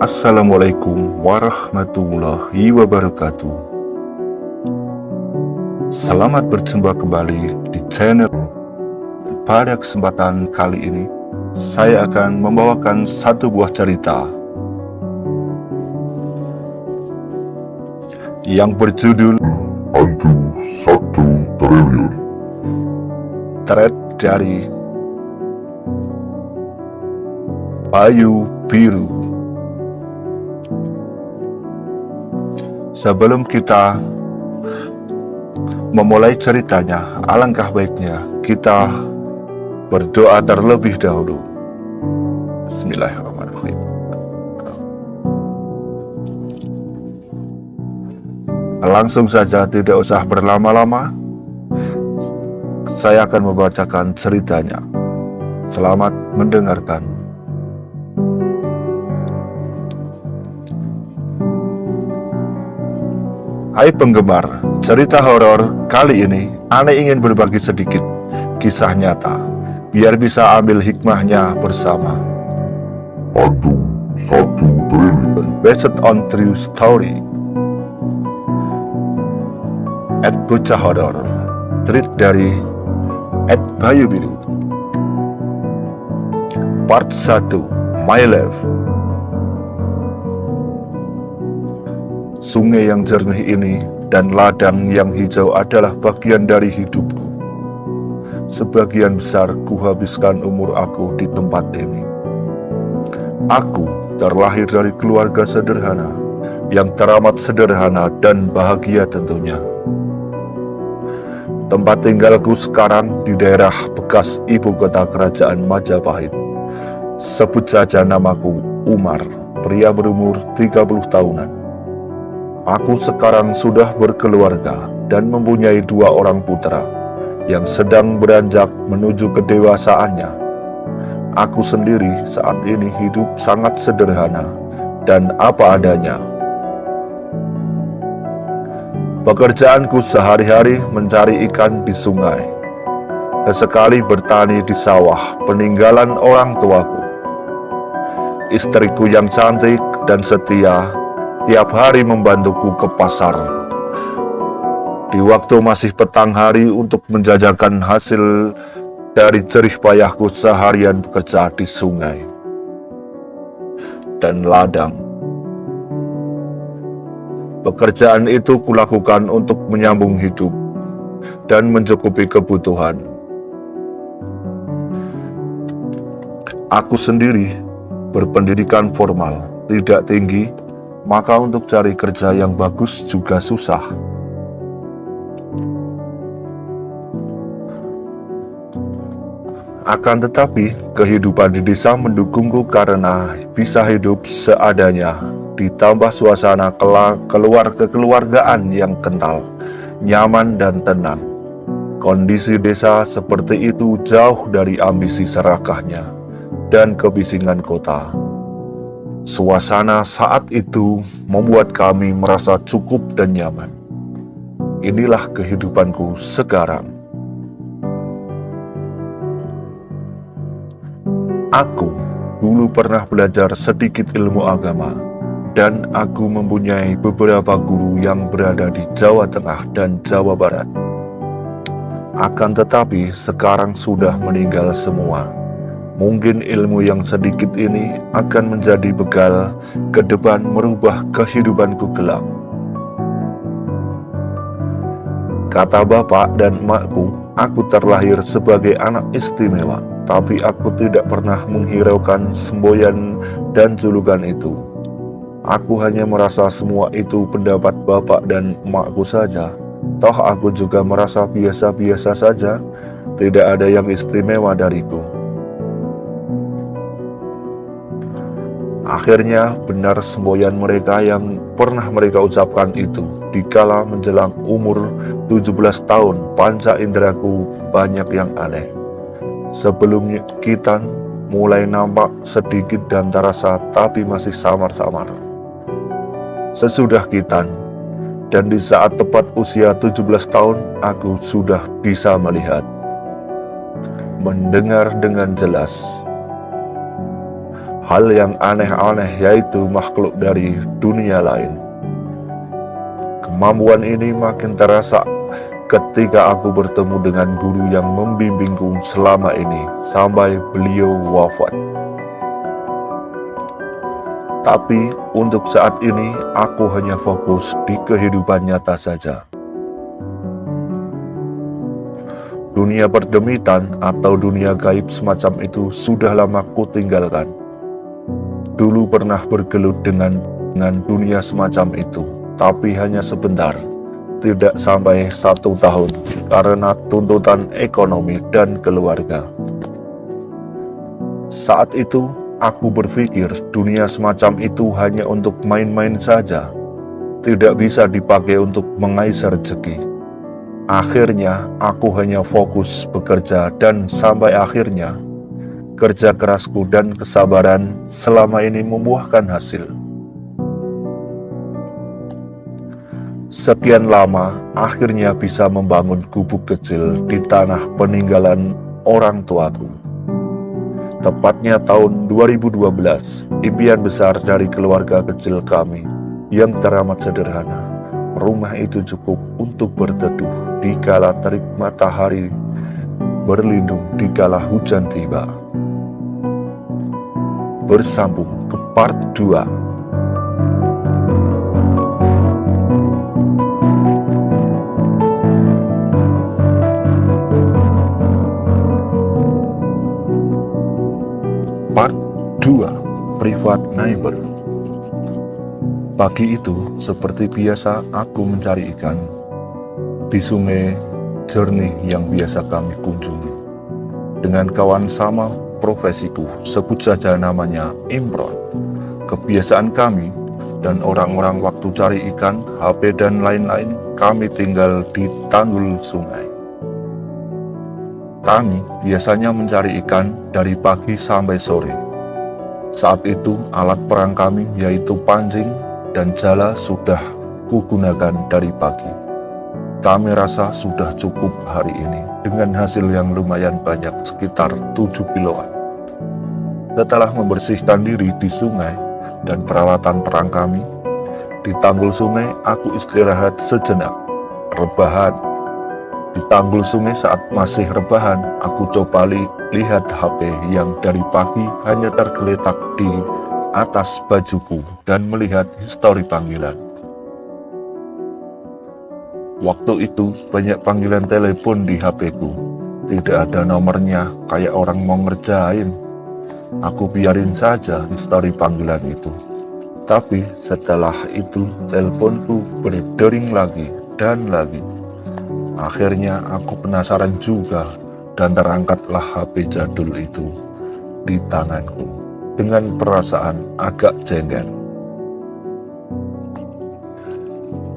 Assalamualaikum warahmatullahi wabarakatuh. Selamat berjumpa kembali di channel. Pada kesempatan kali ini, saya akan membawakan satu buah cerita yang berjudul Hantu 1 Triliun. Thread dari Bayu Biru. Sebelum kita memulai ceritanya, alangkah baiknya kita berdoa terlebih dahulu. Bismillahirrahmanirrahim. Langsung saja, tidak usah berlama-lama, saya akan membacakan ceritanya. Selamat mendengarkan. Hai penggemar cerita horor, kali ini Ane ingin berbagi sedikit kisah nyata, biar bisa ambil hikmahnya bersama. Hantu 1 Triliun. Based on true story. Bocah Horor. Treat dari Bayu Biru. Part 1, My Life. Sungai yang jernih ini dan ladang yang hijau adalah bagian dari hidupku. Sebagian besar kuhabiskan umur aku di tempat ini. Aku terlahir dari keluarga sederhana, yang teramat sederhana dan bahagia tentunya. Tempat tinggalku sekarang di daerah bekas ibu kota kerajaan Majapahit. Sebut saja namaku Umar, pria berumur 30 tahunan. Aku sekarang sudah berkeluarga dan mempunyai 2 orang putra yang sedang beranjak menuju kedewasaannya. Aku sendiri saat ini hidup sangat sederhana dan apa adanya. Pekerjaanku sehari-hari mencari ikan di sungai, sesekali bertani di sawah peninggalan orang tuaku. Istriku yang cantik dan setia tiap hari membantuku ke pasar. Di waktu masih petang hari untuk menjajakan hasil dari jerih payahku seharian bekerja di sungai dan ladang. Pekerjaan itu kulakukan untuk menyambung hidup dan mencukupi kebutuhan. Aku sendiri berpendidikan formal, tidak tinggi, maka untuk cari kerja yang bagus juga susah. Akan tetapi, kehidupan di desa mendukungku karena bisa hidup seadanya, ditambah suasana kekeluargaan yang kental, nyaman dan tenang. Kondisi desa seperti itu jauh dari ambisi serakahnya dan kebisingan kota. Suasana saat itu membuat kami merasa cukup dan nyaman. Inilah kehidupanku sekarang. Aku dulu pernah belajar sedikit ilmu agama, dan aku mempunyai beberapa guru yang berada di Jawa Tengah dan Jawa Barat. Akan tetapi sekarang sudah meninggal semua. Mungkin ilmu yang sedikit ini akan menjadi bekal ke depan merubah kehidupanku gelap. Kata bapak dan emakku, aku terlahir sebagai anak istimewa, tapi aku tidak pernah menghiraukan semboyan dan julukan itu. Aku hanya merasa semua itu pendapat bapak dan emakku saja. Toh aku juga merasa biasa-biasa saja, tidak ada yang istimewa dariku. Akhirnya benar semboyan mereka yang pernah mereka ucapkan itu. Dikala menjelang umur 17 tahun, panca indraku banyak yang aneh. Sebelumnya kita mulai nampak sedikit dan terasa, tapi masih samar-samar. Sesudah kitan, dan di saat tepat usia 17 tahun, aku sudah bisa melihat, mendengar dengan jelas. hal yang aneh-aneh, yaitu makhluk dari dunia lain. Kemampuan ini makin terasa ketika aku bertemu dengan guru yang membimbingku selama ini sampai beliau wafat. Tapi untuk saat ini aku hanya fokus di kehidupan nyata saja. Dunia perdemitan atau dunia gaib semacam itu sudah lama ku tinggalkan. Dulu pernah bergelut dengan dunia semacam itu, tapi hanya sebentar, tidak sampai 1 tahun, karena tuntutan ekonomi dan keluarga. Saat itu, aku berpikir dunia semacam itu hanya untuk main-main saja, tidak bisa dipakai untuk mengais rezeki. Akhirnya, aku hanya fokus bekerja dan sampai akhirnya, kerja kerasku dan kesabaran selama ini membuahkan hasil. Sekian lama, akhirnya bisa membangun gubuk kecil di tanah peninggalan orang tuaku. Tepatnya tahun 2012, impian besar dari keluarga kecil kami yang teramat sederhana. Rumah itu cukup untuk berteduh di kala terik matahari, berlindung di kala hujan tiba. Bersambung ke part 2. Part 2, Private Neighbor. Pagi itu, seperti biasa aku mencari ikan di sungai jernih yang biasa kami kunjungi. Dengan kawan sama profesiku, sebut saja namanya Imron. Kebiasaan kami dan orang-orang waktu cari ikan, HP dan lain-lain, kami tinggal di tanggul sungai. Kami biasanya mencari ikan dari pagi sampai sore. Saat itu alat perang kami yaitu pancing dan jala sudah kugunakan dari pagi. Kami rasa sudah cukup hari ini dengan hasil yang lumayan banyak, sekitar 7 kiloan. Setelah membersihkan diri di sungai dan peralatan perang kami, di tanggul sungai aku istirahat sejenak, rebahan. Di tanggul sungai saat masih rebahan, aku coba lihat HP yang dari pagi hanya tergeletak di atas bajuku dan melihat histori panggilan. Waktu itu banyak panggilan telepon di HP-ku, tidak ada nomornya, kayak orang mau ngerjain. Aku biarin saja histori panggilan itu. Tapi setelah itu teleponku berdering lagi dan lagi. Akhirnya aku penasaran juga dan terangkatlah HP jadul itu di tanganku dengan perasaan agak jengkel.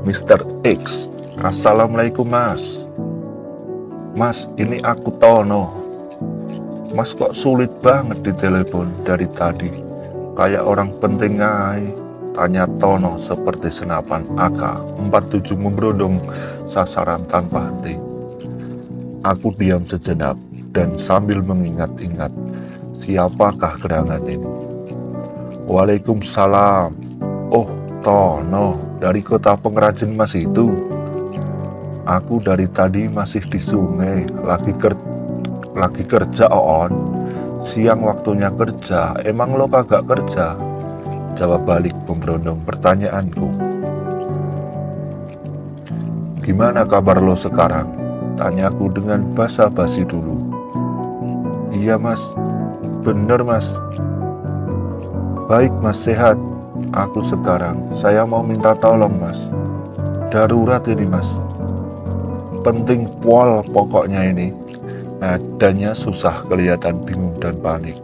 Mr. X, Assalamualaikum mas. Mas, ini aku Tono. Mas kok sulit banget ditelepon dari tadi, kayak orang penting aja. Tanya Tono seperti senapan AK-47 memberondong sasaran tanpa henti. Aku diam sejenak dan sambil mengingat-ingat, siapakah gerangan ini? Waalaikumsalam. Oh, Tono, dari kota pengrajin mas itu. Aku dari tadi masih di sungai, lagi kerja on. Siang waktunya kerja, emang lo kagak kerja? Jawab balik memberondong pertanyaanku. Gimana kabar lo sekarang? Tanyaku dengan basa-basi dulu. Iya mas, bener mas. Baik mas, sehat. Aku sekarang, saya mau minta tolong mas. Darurat ini mas. Penting pol pokoknya ini. Nadanya susah, kelihatan bingung dan panik.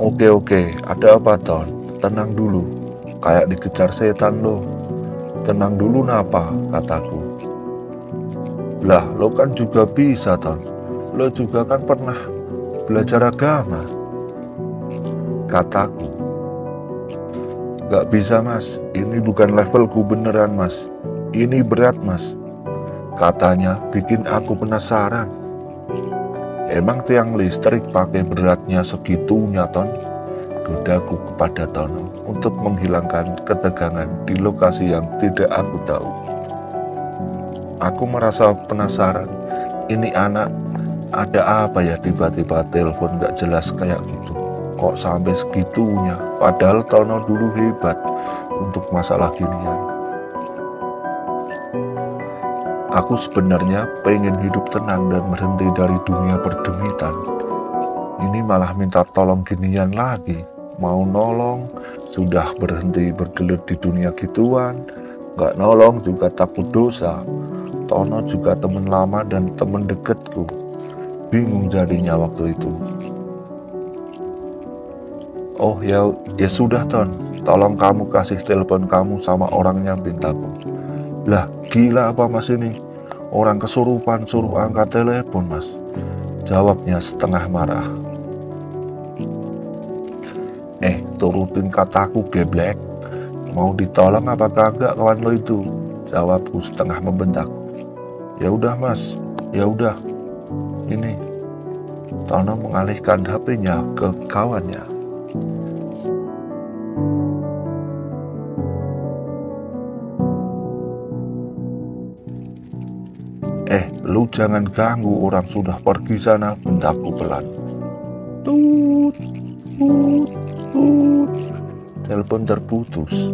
Oke, ada apa Ton? Tenang dulu, kayak dikejar setan lo. Tenang dulu napa, kataku. Lah, lo kan juga bisa Ton. Lo juga kan pernah belajar agama, kataku. Gak bisa mas, ini bukan levelku beneran mas. Ini berat mas, katanya bikin aku penasaran. Emang tiang listrik pakai beratnya segitunya Ton? menggodaku kepada Tono untuk menghilangkan ketegangan di lokasi yang tidak aku tahu. Aku merasa penasaran, ini anak ada apa ya tiba-tiba telepon gak jelas kayak gitu. Kok sampai segitunya, padahal Tono dulu hebat untuk masalah ginian. Aku sebenarnya pengen hidup tenang dan berhenti dari dunia perdemitan. Ini malah minta tolong ginian lagi. Mau nolong, sudah berhenti bergelut di dunia gituan. Gak nolong juga takut dosa. Tono juga temen lama dan temen deketku. Bingung jadinya waktu itu. Oh ya sudah Ton, tolong kamu kasih telepon kamu sama orangnya, pintaku. Lah gila apa mas ini? Orang kesurupan suruh angkat telepon mas, jawabnya setengah marah. Turutin kataku geblek, mau ditolong apa kagak kawan lo itu, jawabku setengah membentak. Ya udah mas, ya udah. Ini Tono mengalihkan HP-nya ke kawannya. Lu jangan ganggu, orang sudah pergi sana, bentakku pelan. Tut, tut, tut. Telepon terputus.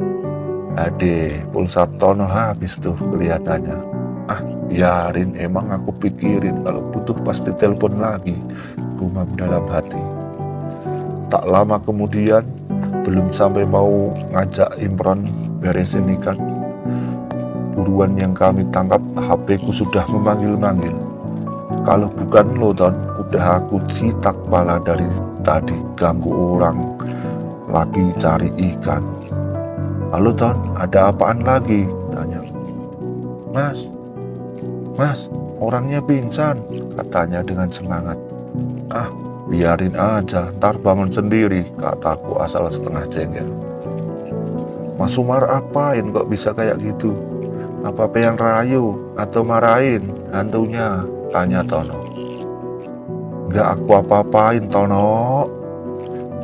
Ade, pulsa Tono habis tuh kelihatannya. Biarin, emang aku pikirin kalau butuh pasti telepon lagi, gumam dalam hati. Tak lama kemudian, belum sampai mau ngajak Imron beresin ikan, buruan yang kami tangkap, HP-ku sudah memanggil-manggil. Kalau bukan lo Ton, udah aku citak pala dari tadi, ganggu orang lagi cari ikan. Halo Ton, ada apaan lagi? Tanya. Mas, orangnya pingsan, katanya dengan semangat. Biarin aja, ntar bangun sendiri, kataku asal setengah jengkel. Mas Sumar apain kok bisa kayak gitu? Apa pengen rayu atau marahin hantunya? Tanya Tono. Enggak aku apa-apain Tono,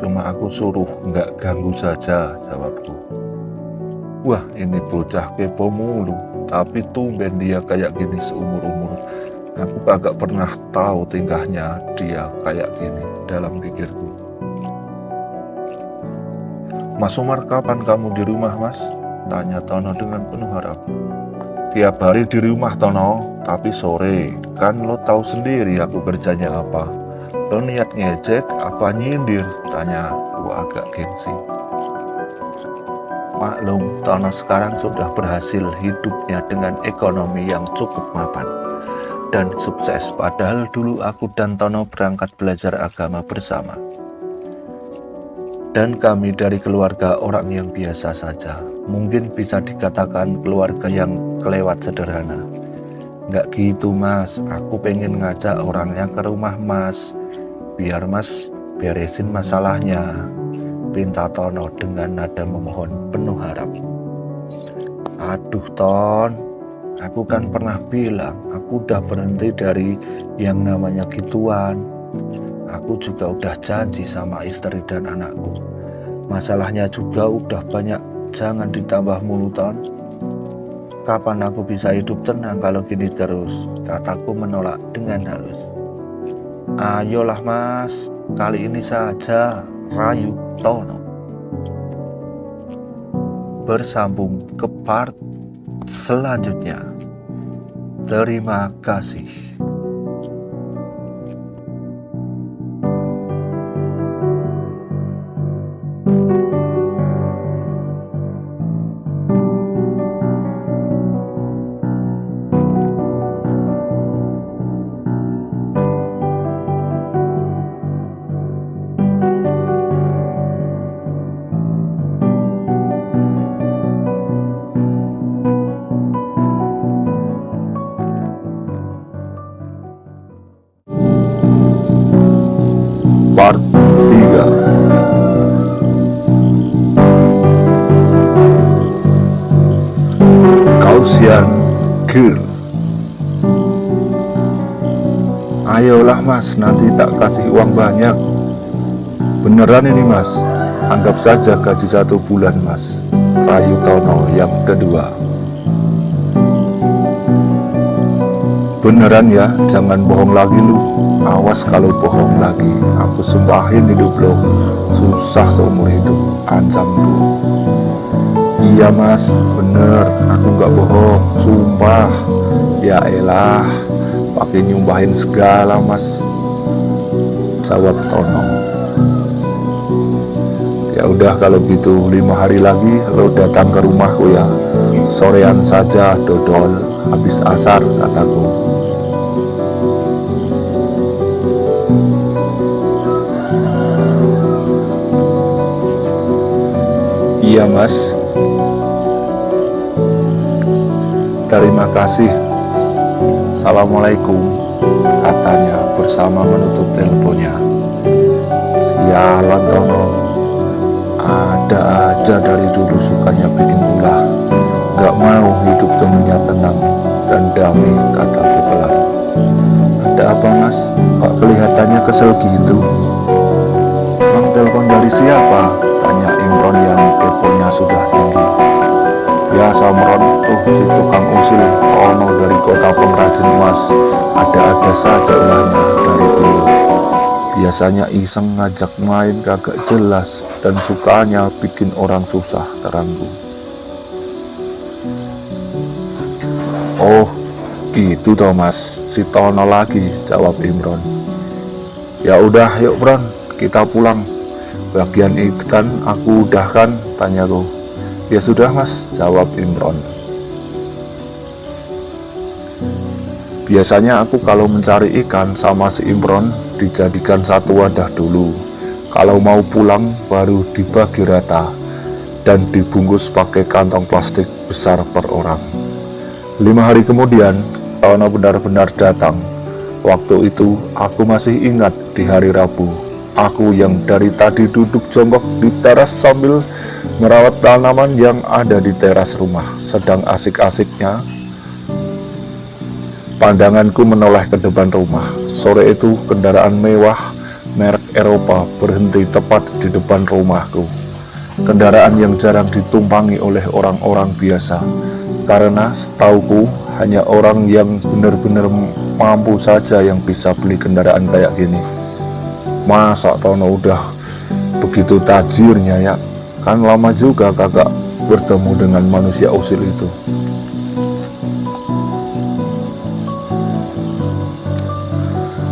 cuma aku suruh enggak ganggu saja, jawabku. Wah, ini bocah kepo mulu, tapi tumben dia kayak gini seumur-umur. Aku kagak pernah tahu tingkahnya dia kayak gini dalam pikirku. Mas Umar, kapan kamu di rumah mas? Tanya Tono dengan penuh harap. Tiap hari di rumah Tono, tapi sore. Kan lo tahu sendiri aku kerjanya apa. Lo niat ngejek apa nyindir? Tanya aku agak gengsi. Maklum, Tono sekarang sudah berhasil hidupnya dengan ekonomi yang cukup mapan dan sukses. Padahal dulu aku dan Tono berangkat belajar agama bersama. Dan kami dari keluarga orang yang biasa saja. Mungkin bisa dikatakan keluarga yang kelewat sederhana. Nggak gitu mas, aku pengen ngajak orangnya ke rumah mas, biar mas beresin masalahnya, pinta Tono dengan nada memohon penuh harap. Aduh Ton, aku kan pernah bilang aku udah berhenti dari yang namanya gituan. Aku juga udah janji sama istri dan anakku. Masalahnya juga udah banyak, jangan ditambah mulu Ton. Kapan aku bisa hidup tenang kalau gini terus? Kataku menolak dengan halus. Ayolah mas, kali ini saja, rayu Tono. Bersambung ke part selanjutnya. Terima kasih. Part 3. Gaussian Girl. Ayolah mas, nanti tak kasih uang banyak. Beneran ini mas, Anggap saja gaji 1 bulan, Mas, rayu Tono yang kedua. Beneran ya, jangan bohong lagi lu. Awas kalau bohong lagi, aku sumpahin hidup lo susah seumur hidup, ancam lu. Iya Mas, bener, aku gak bohong, sumpah. Ya elah, pakai nyumpahin segala Mas, jawab Tono. Ya udah kalau gitu 5 hari lagi lo datang ke rumahku ya. Sorean saja dodol, habis asar, kataku. Iya Mas, terima kasih. Assalamualaikum, katanya bersama menutup teleponnya. Sialan Tono, ada aja dari dulu sukanya bikin ulah. Gak mau hidup temennya tenang dan damai, kataku pelan. Ada apa Mas? Kok kelihatannya kesel gitu? Bang, telepon dari siapa? Tanya Imron yang keponya sudah tinggi. Ya Samron, tuh si tukang usil Tono dari kota pengrajin emas. Ada-ada saja ulahnya dari dulu. Biasanya iseng ngajak main kagak jelas dan sukanya bikin orang susah teranggu. Oh gitu toh Mas, si Tono lagi, jawab Imron. Ya udah yuk Bron, kita pulang. Bagian ikan aku udah kan, tanyaku. Ya sudah Mas, jawab Imron. Biasanya aku kalau mencari ikan sama si Imron dijadikan satu wadah dulu. Kalau mau pulang baru dibagi rata dan dibungkus pakai kantong plastik besar per orang. 5 hari kemudian Tono benar-benar datang. Waktu itu aku masih ingat di hari Rabu. Aku yang dari tadi duduk jongkok di teras sambil merawat tanaman yang ada di teras rumah, sedang asik-asiknya pandanganku menoleh ke depan rumah. Sore itu kendaraan mewah merek Eropa berhenti tepat di depan rumahku. Kendaraan yang jarang ditumpangi oleh orang-orang biasa, karena setauku hanya orang yang benar-benar mampu saja yang bisa beli kendaraan kayak gini. Masa Tono udah begitu tajirnya ya? Kan lama juga kakak bertemu dengan manusia usil itu.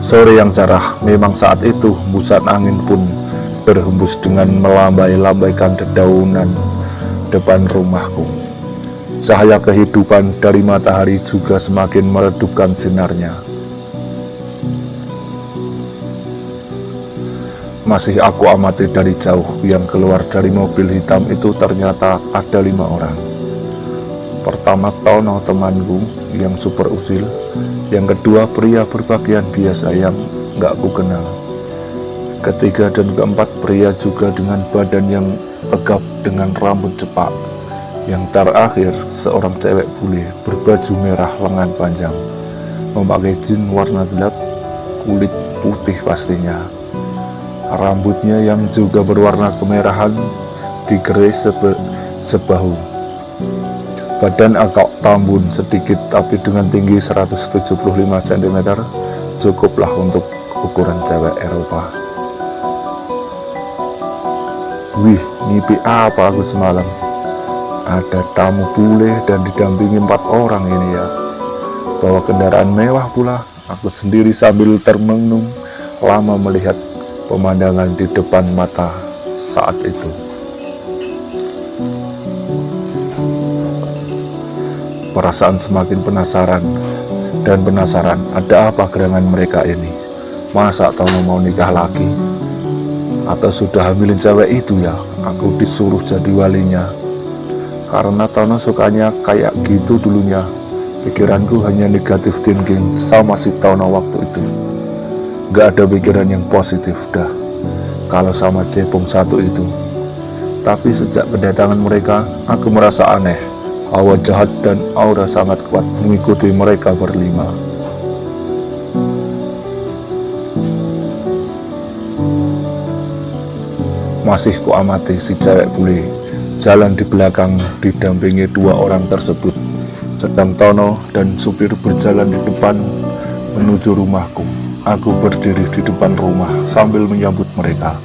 Sore yang cerah, memang saat itu hembusan angin pun berhembus dengan melambai-lambaikan dedaunan depan rumahku. Cahaya kehidupan dari matahari juga semakin meredupkan sinarnya. Masih aku amati dari jauh, yang keluar dari mobil hitam itu ternyata ada 5 orang. Pertama Tono temanku yang super usil, yang kedua pria berpakaian biasa yang gak ku kenal, ketiga dan keempat pria juga dengan badan yang tegap dengan rambut cepak, yang terakhir seorang cewek bule berbaju merah lengan panjang, memakai jeans warna gelap, kulit putih pastinya. Rambutnya yang juga berwarna kemerahan digerai sebahu. Badan agak tambun sedikit tapi dengan tinggi 175 cm cukuplah untuk ukuran cewek Eropa. Wih, ngipi apa aku semalam? Ada tamu bule dan didampingi 4 orang ini ya. Bawa kendaraan mewah pula. Aku sendiri sambil termenung lama melihat pemandangan di depan mata saat itu. Perasaan semakin penasaran dan penasaran, ada apa gerangan mereka ini? Masa Tono mau nikah lagi? Atau sudah hamilin cewek itu ya? Aku disuruh jadi walinya. Karena Tono sukanya kayak gitu dulunya. Pikiranku hanya negatif thinking sama si Tono waktu itu. Gak ada pikiran yang positif dah kalau sama cepung satu itu. Tapi sejak kedatangan mereka, aku merasa aneh. Hawa jahat dan aura sangat kuat mengikuti mereka berlima. Masih kuamati si cewek bule jalan di belakang didampingi dua orang tersebut, sedang Tono dan supir berjalan di depan menuju rumahku. Aku berdiri di depan rumah sambil menyambut mereka.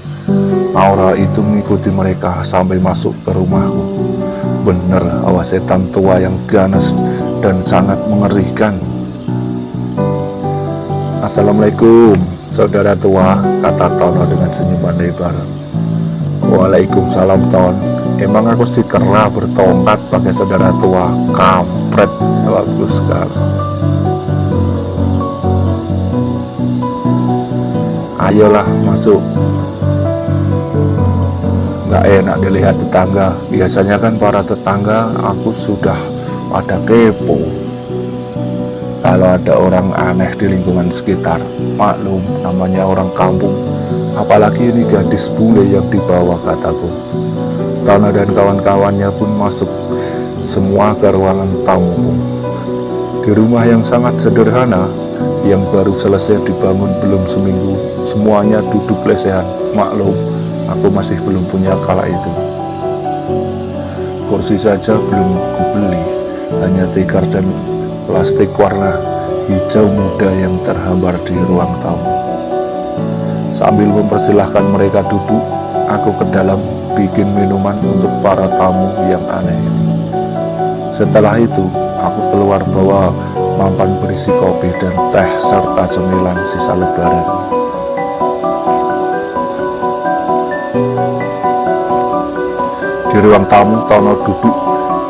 Aura itu mengikuti mereka sampai masuk ke rumahku. Bener, awas setan tua yang ganas dan sangat mengerikan. Assalamualaikum, saudara tua, kata Tono dengan senyuman lebar. Waalaikumsalam, Ton. Emang aku si kera bertongkat pakai saudara tua, kampret. Bagus sekali. Ayolah masuk. Gak enak dilihat tetangga. Biasanya kan para tetangga aku sudah pada kepo kalau ada orang aneh di lingkungan sekitar. Maklum, namanya orang kampung. Apalagi ini gadis bule yang dibawa, kataku. Tono dan kawan-kawannya pun masuk semua ke ruangan tamu. Di rumah yang sangat sederhana, yang baru selesai dibangun belum seminggu, semuanya duduk lesehan. Maklum, aku masih belum punya kala itu. Kursi saja belum kubeli, hanya tikar dan plastik warna hijau muda yang terhambar di ruang tamu. Sambil mempersilahkan mereka duduk, aku ke dalam bikin minuman untuk para tamu yang aneh ini. Setelah itu, aku keluar bawa mampan berisi kopi dan teh serta cemilan sisa lebaran. Di ruang tamu, Tono duduk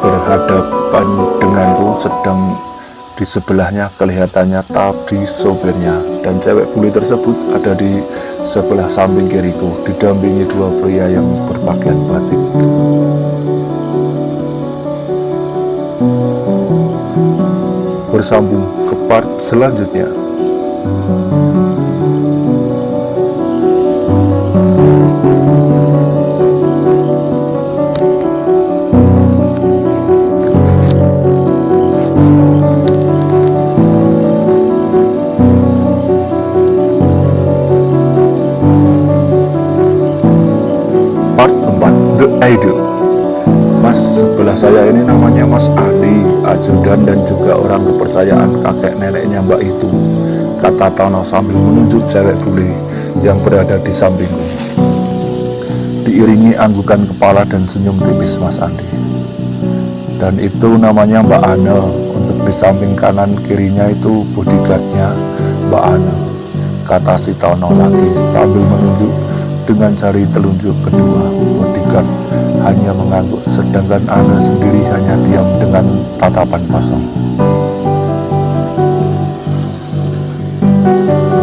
berhadapan denganku, sedang di sebelahnya kelihatannya tadi sopirnya, dan cewek bule tersebut ada di sebelah samping kiriku, didampingi dua pria yang berpakaian batik. Bersambung ke part selanjutnya. Part 4, The Idol. Mas sebelah saya ini namanya Mas Adi, ajudan dan juga orang kepercayaan kakek neneknya Mbak itu, kata Tono sambil menunjuk cewek bule yang berada di sampingku. Diiringi anggukan kepala dan senyum tipis Mas Andi. Dan itu namanya Mbak Ane. Untuk di samping kanan kirinya itu bodyguardnya Mbak Ane, kata si Tono lagi sambil menunjuk dengan jari telunjuk kedua. Bodyguard hanya mengangguk, sedangkan Ane sendiri hanya diam dengan tatapan kosong.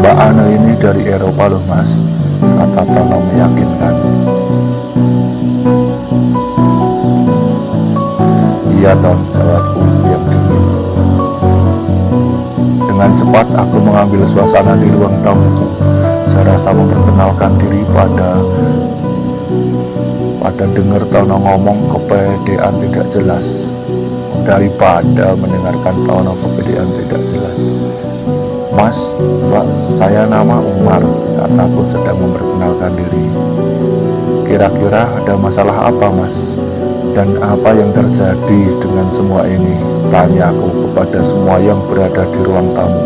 Mbak Ane ini dari Eropa loh Mas, kata Tono meyakinkan. Iya Ton, jawabku yang dingin. Dengan cepat aku mengambil suasana di ruang tamuku. Saya rasa memperkenalkan diri pada dengar Tono ngomong kepedean tidak jelas daripada mendengarkan Tono kepedean tidak jelas. Mas, Mbak, saya nama Umar, kataku sedang memperkenalkan diri. Kira-kira ada masalah apa Mas? Dan apa yang terjadi dengan semua ini? Tanya aku kepada semua yang berada di ruang tamu.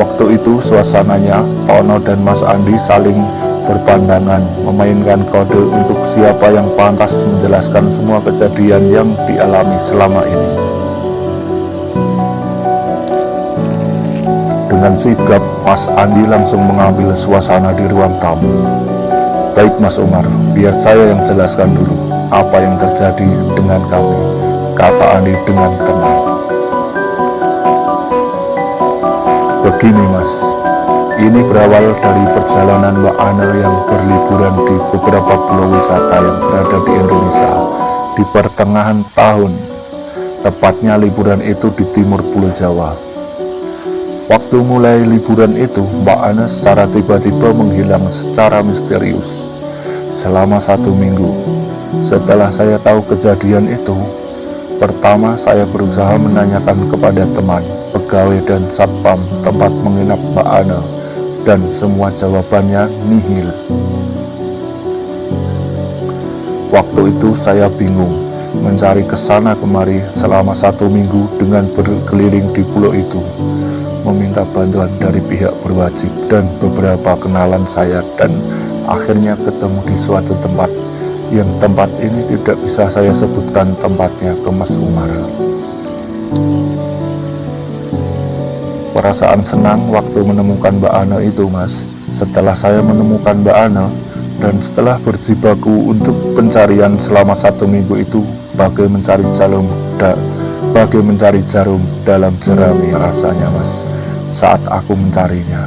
Waktu itu suasananya Tono dan Mas Andi saling berpandangan, memainkan kode untuk siapa yang pantas menjelaskan semua kejadian yang dialami selama ini. Dengan sigap, Mas Andi langsung mengambil suasana di ruang tamu. Baik Mas Umar, biar saya yang jelaskan dulu apa yang terjadi dengan kami, kata Andi dengan tenang. Begini Mas, ini berawal dari perjalanan Mbak Ane yang berliburan di beberapa pulau wisata yang berada di Indonesia di pertengahan tahun. Tepatnya liburan itu di timur Pulau Jawa. Waktu mulai liburan itu, Mbak Ane secara tiba-tiba menghilang secara misterius selama 1 minggu. Setelah saya tahu kejadian itu, pertama saya berusaha menanyakan kepada teman, pegawai dan satpam tempat menginap Mbak Ane, dan semua jawabannya nihil. Waktu itu saya bingung, mencari kesana kemari selama 1 minggu dengan berkeliling di pulau itu, meminta bantuan dari pihak berwajib dan beberapa kenalan saya, dan akhirnya ketemu di suatu tempat yang tempat ini tidak bisa saya sebutkan tempatnya ke Mas Umar. Perasaan senang waktu menemukan Mbak Ana itu, Mas. Setelah saya menemukan Mbak Ana dan setelah berjibaku untuk pencarian selama 1 minggu itu, bagai mencari jarum dalam jerami rasanya, Mas, saat aku mencarinya.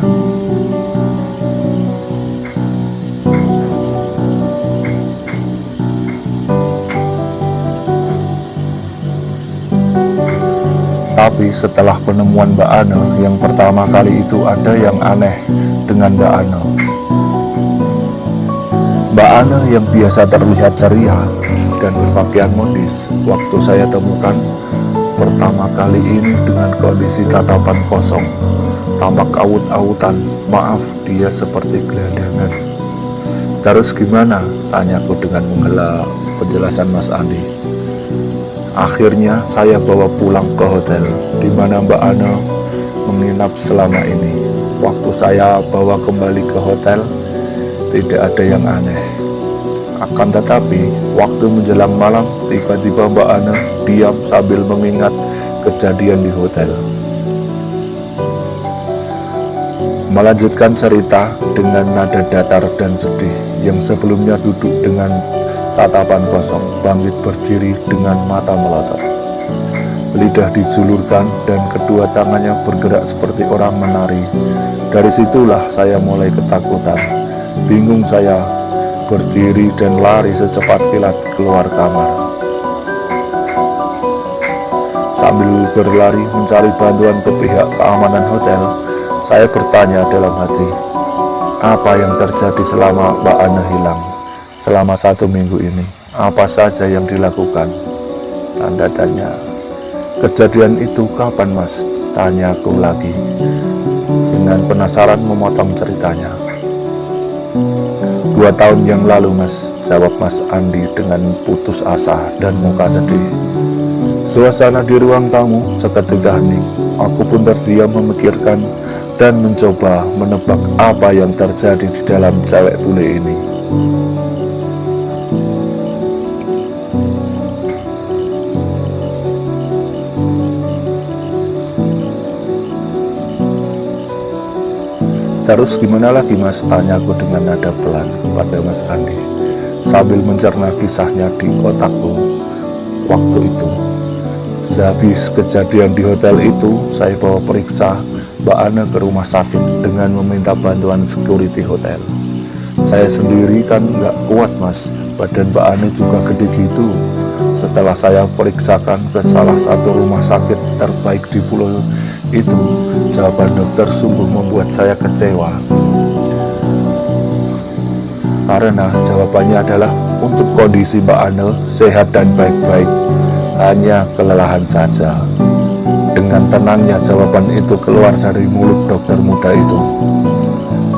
Tapi setelah penemuan Mbak Ana yang pertama kali itu, ada yang aneh dengan Mbak Ana. Mbak Ana yang biasa terlihat ceria dan berpakaian modis, waktu saya temukan pertama kali ini dengan kondisi tatapan kosong, tampak aut-autan. Maaf, dia seperti gelandangan. Terus gimana? Tanyaku dengan menghela penjelasan Mas Andi. Akhirnya saya bawa pulang ke hotel di mana Mbak Ana menginap selama ini. Waktu saya bawa kembali ke hotel, tidak ada yang aneh. Akan tetapi, waktu menjelang malam, tiba-tiba Mbak Ana diam sambil mengingat kejadian di hotel. Melanjutkan cerita dengan nada datar dan sedih, yang sebelumnya duduk dengan tatapan kosong, bangkit berdiri dengan mata melotot. Lidah dijulurkan dan kedua tangannya bergerak seperti orang menari. Dari situlah saya mulai ketakutan. Bingung saya, berdiri dan lari secepat kilat keluar kamar. Sambil berlari mencari bantuan ke pihak keamanan hotel, saya bertanya dalam hati, apa yang terjadi selama Mbak Ana hilang? Selama 1 minggu ini, apa saja yang dilakukan? Tanda tanya. Kejadian itu kapan, Mas? Tanyaku lagi, dengan penasaran memotong ceritanya. 2 tahun yang lalu, Mas, jawab Mas Andi dengan putus asa dan muka sedih. Suasana di ruang tamu seketika hening. Aku pun terdiam memikirkan dan mencoba menebak apa yang terjadi di dalam cewek bule ini. Terus gimana lagi, Mas? Tanyaku dengan nada pelan kepada Mas Andi sambil mencerna kisahnya di otakku waktu itu. Sehabis kejadian di hotel itu, saya bawa periksa Mbak Ana ke rumah sakit dengan meminta bantuan security hotel. Saya sendiri kan nggak kuat, Mas, badan Mbak Ana juga gede gitu. Setelah saya periksakan ke salah satu rumah sakit terbaik di pulau itu, jawaban dokter sungguh membuat saya kecewa. Karena jawabannya adalah untuk kondisi Mbak Ana sehat dan baik-baik, hanya kelelahan saja. Dengan tenangnya jawaban itu keluar dari mulut dokter muda itu.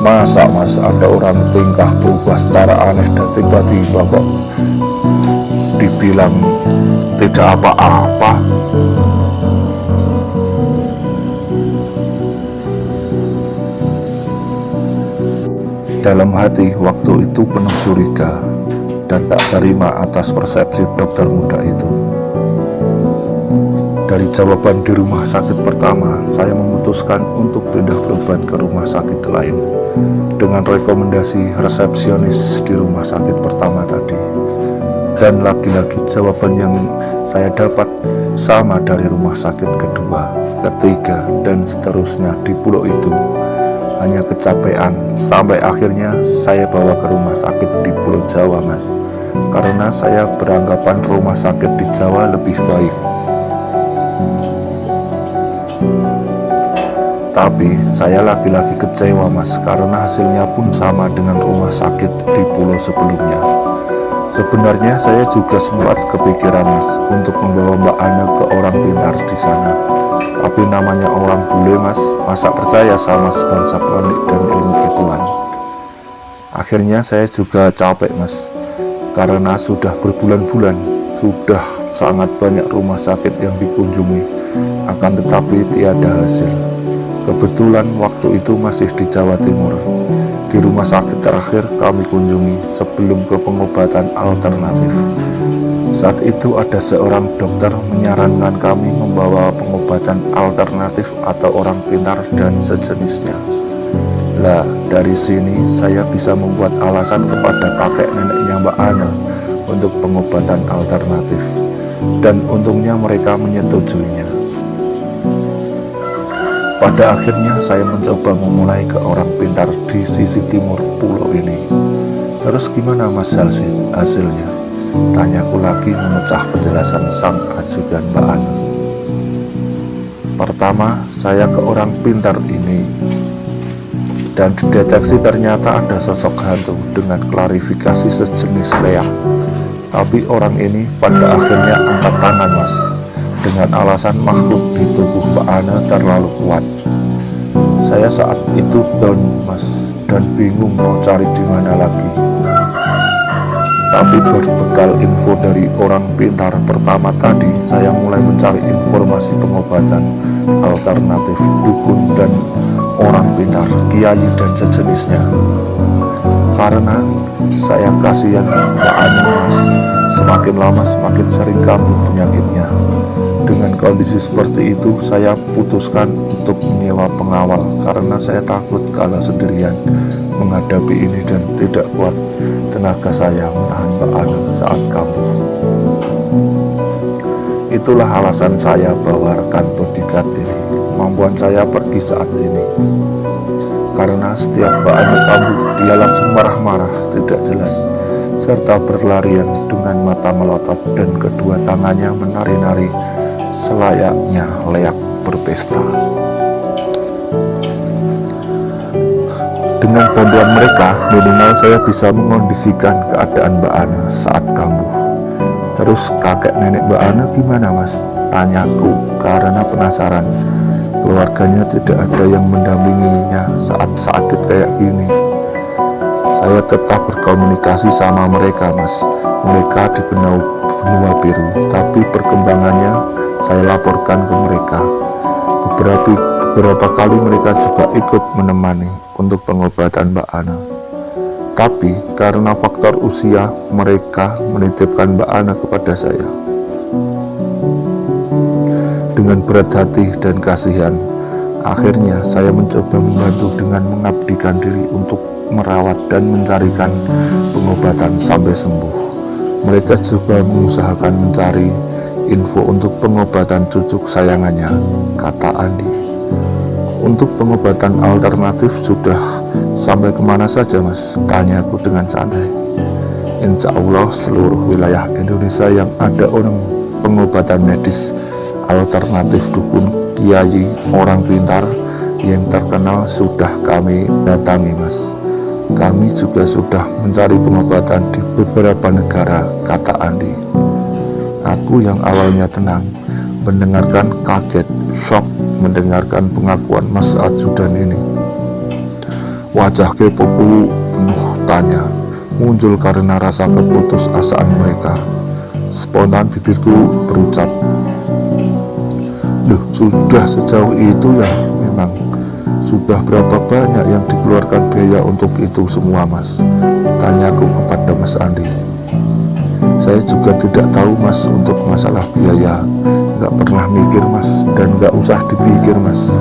Masa, Mas, ada orang tingkah berubah secara aneh dan tiba-tiba kok dibilang tidak apa-apa? Dalam hati waktu itu penuh curiga dan tak terima atas persepsi dokter muda itu. Dari jawaban di rumah sakit pertama, saya memutuskan untuk pindah berobat ke rumah sakit lain dengan rekomendasi resepsionis di rumah sakit pertama tadi. Dan lagi-lagi jawaban yang saya dapat sama dari rumah sakit kedua, ketiga, dan seterusnya di pulau itu. Hanya kecapean, sampai akhirnya saya bawa ke rumah sakit di Pulau Jawa, Mas, karena saya beranggapan rumah sakit di Jawa lebih baik. Tapi saya lagi-lagi kecewa, Mas, karena hasilnya pun sama dengan rumah sakit di pulau sebelumnya. Sebenarnya saya juga sempat kepikiran, Mas, untuk membawa Mbak Ana ke orang pintar di sana. Tapi namanya orang bule, Mas, masa percaya sama sebangsa pelik dan ilmu gituan. Akhirnya saya juga capek, Mas, karena sudah berbulan-bulan, sudah sangat banyak rumah sakit yang dikunjungi, akan tetapi tiada hasil. Kebetulan waktu itu masih di Jawa Timur, di rumah sakit terakhir kami kunjungi sebelum ke pengobatan alternatif. Saat itu ada seorang dokter menyarankan kami membawa pengobatan alternatif atau orang pintar dan sejenisnya. Lah, dari sini saya bisa membuat alasan kepada kakek neneknya Mbak Ana untuk pengobatan alternatif, dan untungnya mereka menyetujuinya. Pada akhirnya saya mencoba memulai ke orang pintar di sisi timur pulau ini. Terus gimana mas hasilnya? Tanyaku lagi memecah penjelasan sang ajudan Mbak Ana. Pertama, saya ke orang pintar ini, dan dideteksi ternyata ada sosok hantu dengan klarifikasi sejenis leak. Tapi orang ini pada akhirnya angkat tangan mas, dengan alasan makhluk di tubuh Mbak Ana terlalu kuat. Saya saat itu down mas, dan bingung mau cari di mana lagi. Tapi berbekal info dari orang pintar pertama tadi, saya mulai mencari informasi pengobatan alternatif, dukun dan orang pintar, kiai dan sejenisnya. Karena saya kasihan Mbak Ana mas, semakin lama semakin sering kambuh penyakitnya. Dengan kondisi seperti itu, saya putuskan untuk menyewa pengawal karena saya takut kalau sendirian menghadapi ini dan tidak kuat tenaga saya menahan Mbak Ana saat kambuh. Itulah alasan saya bawa rekan bodyguard ini, kemampuan saya pergi saat ini. Karena setiap Mbak Ana kambuh, dia langsung marah-marah, tidak jelas, serta berlarian dengan mata melotot dan kedua tangannya menari-nari selayaknya leak berpesta. Dengan bantuan mereka, minimal saya bisa mengondisikan keadaan Mbak Ana saat kambuh. Terus kakek nenek Mbak Ana gimana mas? Tanyaku karena penasaran. Keluarganya tidak ada yang mendampinginya saat sakit kayak gini. Saya tetap berkomunikasi sama mereka mas. Mereka di benua biru, tapi perkembangannya saya laporkan ke mereka. Beberapa kali mereka juga ikut menemani untuk pengobatan Mbak Ana. Tapi karena faktor usia, mereka menitipkan Mbak Ana kepada saya. Dengan berat hati dan kasihan, akhirnya saya mencoba membantu dengan mengabdikan diri untuk merawat dan mencarikan pengobatan sampai sembuh. Mereka juga mengusahakan mencari info untuk pengobatan cucu kesayangannya, kata Andi. Untuk pengobatan alternatif sudah sampai kemana saja mas? Tanyaku dengan santai. Insya Allah seluruh wilayah Indonesia yang ada orang pengobatan medis alternatif, dukun, kiai, orang pintar yang terkenal sudah kami datangi mas. Kami juga sudah mencari pengobatan di beberapa negara, kata Andi. Aku yang awalnya tenang mendengarkan kaget, shock mendengarkan pengakuan Mas ajudan ini. Wajah kepoku penuh tanya muncul karena rasa keputusasaan mereka. Spontan bibirku berucap, "Loh, sudah sejauh itu ya? Memang sudah berapa banyak yang dikeluarkan biaya untuk itu semua mas?" Tanyaku kepada Mas Andi. Saya juga tidak tahu mas untuk masalah biaya, nggak pernah mikir mas, dan nggak usah dipikir mas,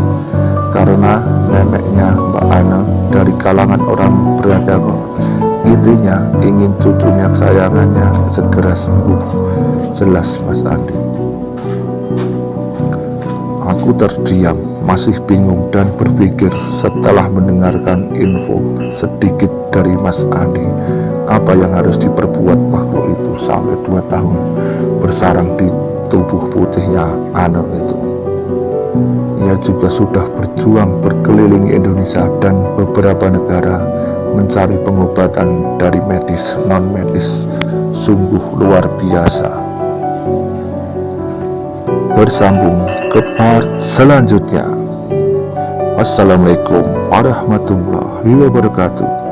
karena neneknya Mbak Ana dari kalangan orang berada kok. Intinya ingin cucunya kesayangannya segera sembuh, jelas Mas Andi. Aku terdiam, masih bingung dan berpikir setelah mendengarkan info sedikit dari Mas Andi, apa yang harus diperbuat makhluk itu sampai 2 tahun bersarang di tubuh putihnya anak itu. Ia juga sudah berjuang berkeliling Indonesia dan beberapa negara mencari pengobatan dari medis, non-medis, sungguh luar biasa. Bersambung ke part selanjutnya. Wassalamualaikum warahmatullahi wabarakatuh.